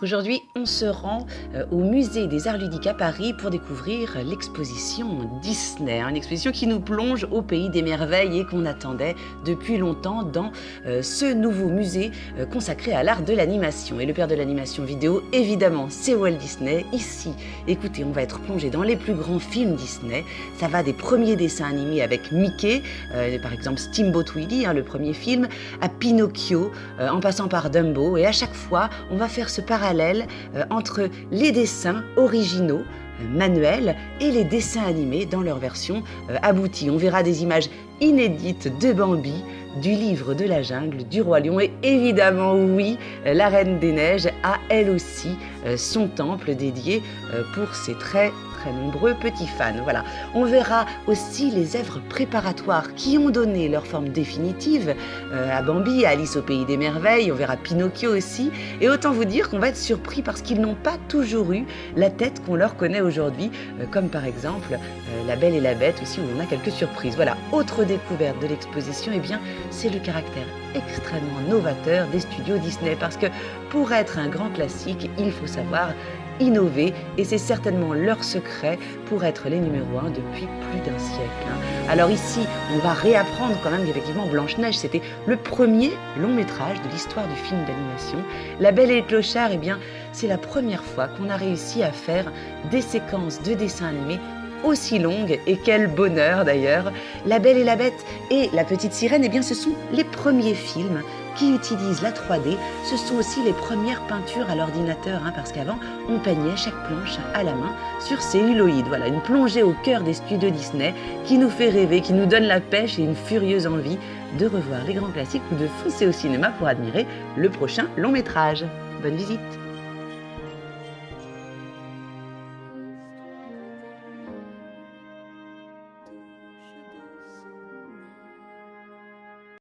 Aujourd'hui, on se rend au musée des Arts Ludiques à Paris pour découvrir l'exposition Disney, une exposition qui nous plonge au pays des merveilles et qu'on attendait depuis longtemps dans ce nouveau musée consacré à l'art de l'animation. Et le père de l'animation vidéo, évidemment, c'est Walt Disney. Ici, écoutez, on va être plongé dans les plus grands films Disney. Ça va des premiers dessins animés avec Mickey, par exemple Steamboat Willie, le premier film, à Pinocchio, en passant par Dumbo. Et à chaque fois, on va faire ce parallèle entre les dessins originaux, manuels, et les dessins animés dans leur version aboutie. On verra des images inédites de Bambi, du livre de la jungle, du roi lion et évidemment, oui, la Reine des Neiges a elle aussi son temple dédié pour ses très nombreux petits fans. Voilà. On verra aussi les œuvres préparatoires qui ont donné leur forme définitive à Bambi, à Alice au pays des merveilles. On verra Pinocchio aussi. Et autant vous dire qu'on va être surpris parce qu'ils n'ont pas toujours eu la tête qu'on leur connaît aujourd'hui, comme par exemple La Belle et la Bête aussi, où on a quelques surprises. Voilà. Autre découverte de l'exposition, eh bien, c'est le caractère extrêmement novateur des studios Disney, parce que pour être un grand classique, il faut savoir innover, et c'est certainement leur secret pour être les numéros 1 depuis plus d'un siècle. Alors ici, on va réapprendre quand même qu'effectivement Blanche-Neige, c'était le premier long métrage de l'histoire du film d'animation. La Belle et le Clochard, eh bien, c'est la première fois qu'on a réussi à faire des séquences de dessins animés aussi longue, et quel bonheur d'ailleurs. La Belle et la Bête et La Petite Sirène, eh bien ce sont les premiers films qui utilisent la 3D. Ce sont aussi les premières peintures à l'ordinateur, parce qu'avant on peignait chaque planche à la main sur celluloïd. Voilà, une plongée au cœur des studios Disney qui nous fait rêver, qui nous donne la pêche et une furieuse envie de revoir les grands classiques ou de foncer au cinéma pour admirer le prochain long métrage. Bonne visite.